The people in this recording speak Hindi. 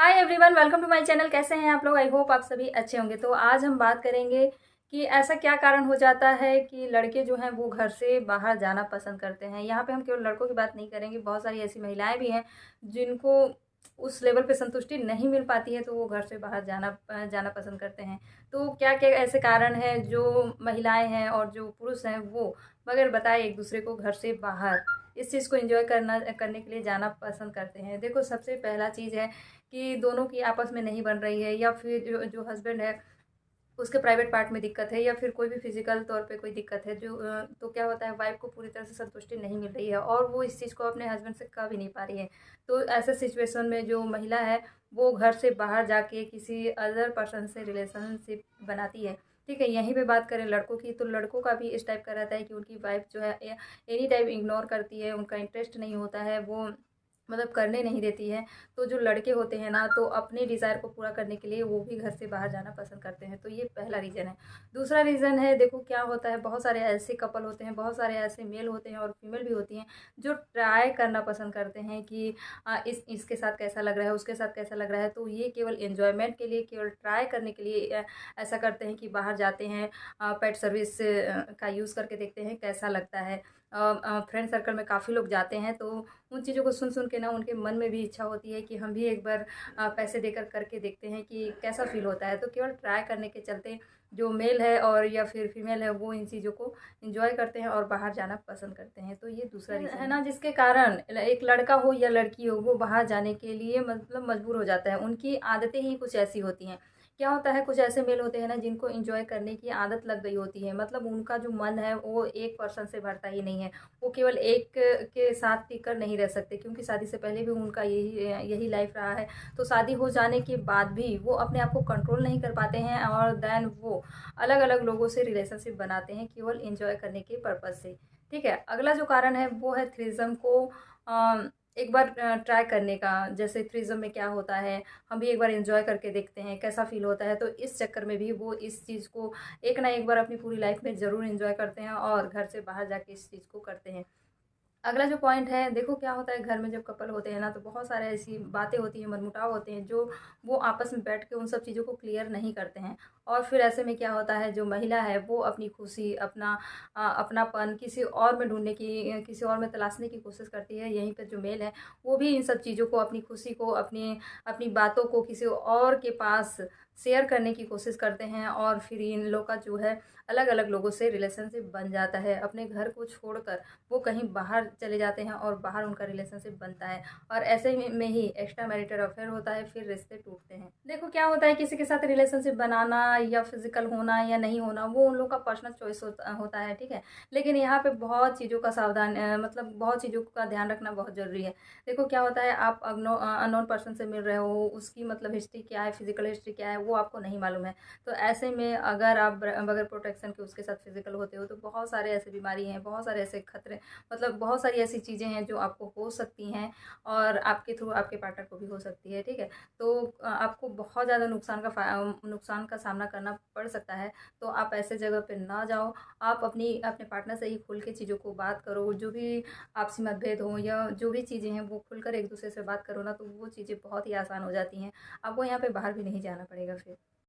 Hi everyone, welcome to my channel. कैसे हैं आप लोग? आई होप आप सभी अच्छे होंगे। तो आज हम बात करेंगे कि ऐसा क्या कारण हो जाता है कि लड़के जो हैं वो घर से बाहर जाना पसंद करते हैं। यहाँ पे हम केवल लड़कों की बात नहीं करेंगे, बहुत सारी ऐसी महिलाएं भी हैं जिनको उस लेवल पे संतुष्टि नहीं मिल पाती है, तो वो घर से बाहर जाना पसंद करते हैं। तो क्या क्या ऐसे कारण हैं जो महिलाएं हैं और जो पुरुष हैं वो बगैर बताए एक दूसरे को घर से बाहर इस चीज़ को एंजॉय करने के लिए जाना पसंद करते हैं। देखो, सबसे पहला चीज़ है कि दोनों की आपस में नहीं बन रही है, या फिर जो जो हस्बैंड है उसके प्राइवेट पार्ट में दिक्कत है, या फिर कोई भी फिजिकल तौर पे कोई दिक्कत है तो क्या होता है, वाइफ को पूरी तरह से संतुष्टि नहीं मिल रही है और वो इस चीज़ को अपने हस्बैंड से कह भी नहीं पा रही है। तो ऐसे सिचुएशन में जो महिला है वो घर से बाहर जाके किसी अदर पर्सन से रिलेशनशिप बनाती है। ठीक है, यहीं पे बात करें लड़कों की, तो लड़कों का भी इस टाइप का रहता है कि उनकी वाइफ जो है एनी टाइम इग्नोर करती है, उनका इंटरेस्ट नहीं होता है, वो मतलब करने नहीं देती है। तो जो लड़के होते हैं ना, तो अपने डिज़ायर को पूरा करने के लिए वो भी घर से बाहर जाना पसंद करते हैं। तो ये पहला रीज़न है। दूसरा रीज़न है, देखो क्या होता है, बहुत सारे ऐसे कपल होते हैं, बहुत सारे ऐसे मेल होते हैं और फीमेल भी होती हैं जो ट्राई करना पसंद करते हैं कि इसके साथ कैसा लग रहा है, उसके साथ कैसा लग रहा है। तो ये केवल एन्जॉयमेंट के लिए, केवल ट्राई करने के लिए ऐसा करते हैं कि बाहर जाते हैं, पेट सर्विस का यूज़ करके देखते हैं कैसा लगता है। फ्रेंड सर्कल में काफ़ी लोग जाते हैं, तो उन चीज़ों को सुन सुन के ना उनके मन में भी इच्छा होती है कि हम भी एक बार पैसे देकर करके देखते हैं कि कैसा फ़ील होता है। तो केवल ट्राई करने के चलते जो मेल है और या फिर फीमेल है वो इन चीज़ों को एंजॉय करते हैं और बाहर जाना पसंद करते हैं। तो ये दूसरा रीज़न है ना, जिसके कारण एक लड़का हो या लड़की हो वो बाहर जाने के लिए मतलब मजबूर हो जाता है। उनकी आदतें ही कुछ ऐसी होती हैं। क्या होता है, कुछ ऐसे मेल होते हैं ना जिनको एंजॉय करने की आदत लग गई होती है। मतलब उनका जो मन है वो एक पर्सन से भरता ही नहीं है। वो केवल एक के साथ टिक नहीं रह सकते, क्योंकि शादी से पहले भी उनका यही यही लाइफ रहा है। तो शादी हो जाने के बाद भी वो अपने आप को कंट्रोल नहीं कर पाते हैं और देन वो अलग अलग लोगों से रिलेशनशिप बनाते हैं केवल एंजॉय करने के पर्पज़ से। ठीक है, अगला जो कारण है वो है थ्रीज़म को एक बार ट्राई करने का। जैसे थ्रीज़म में क्या होता है, हम भी एक बार एंजॉय करके देखते हैं कैसा फील होता है। तो इस चक्कर में भी वो इस चीज़ को एक ना एक बार अपनी पूरी लाइफ में ज़रूर एंजॉय करते हैं और घर से बाहर जाके इस चीज़ को करते हैं। अगला जो पॉइंट है, देखो क्या होता है, घर में जब कपल होते हैं ना तो बहुत सारे ऐसी बातें होती हैं, मनमुटाव होते हैं जो वो आपस में बैठ के उन सब चीज़ों को क्लियर नहीं करते हैं। और फिर ऐसे में क्या होता है, जो महिला है वो अपनी खुशी, अपनापन किसी और में ढूंढने की, किसी और में तलाशने की कोशिश करती है। यहीं पर जो मेल है वो भी इन सब चीज़ों को, अपनी खुशी को, अपनी अपनी बातों को किसी और के पास शेयर करने की कोशिश करते हैं और फिर इन लोग का जो है अलग अलग लोगों से रिलेशनशिप बन जाता है। अपने घर को छोड़कर वो कहीं बाहर चले जाते हैं और बाहर उनका रिलेशनशिप बनता है और ऐसे में ही एक्स्ट्रा मैरिटल अफेयर होता है, फिर रिश्ते टूटते हैं। देखो क्या होता है, किसी के साथ रिलेशनशिप बनाना या फिजिकल होना या नहीं होना वो उन लोग का पर्सनल चॉइस होता है। ठीक है, लेकिन यहाँ पे बहुत चीज़ों का मतलब बहुत चीज़ों का ध्यान रखना बहुत ज़रूरी है। देखो क्या होता है, आप अननोन पर्सन से मिल रहे हो, उसकी मतलब हिस्ट्री क्या है, फिजिकल हिस्ट्री क्या है, वो आपको नहीं मालूम है। तो ऐसे में अगर आप बगैर प्रोटेक्शन के उसके साथ फिजिकल होते हो तो बहुत सारे ऐसे बीमारी हैं, बहुत सारे ऐसे खतरे, मतलब बहुत सारी ऐसी चीज़ें हैं जो आपको हो सकती हैं और आपके थ्रू आपके पार्टनर को भी हो सकती है। ठीक है, तो आपको बहुत ज़्यादा नुकसान का सामना करना पड़ सकता है। तो आप ऐसे जगह पे ना जाओ। आप अपने पार्टनर से ही खुल के चीज़ों को बात करो। जो भी आपसी मतभेद हो या जो भी चीज़ें हैं वो खुलकर एक दूसरे से बात करो ना, तो वो चीज़ें बहुत ही आसान हो जाती हैं। आपको यहाँ पे बाहर भी नहीं जाना पड़ेगा फिर।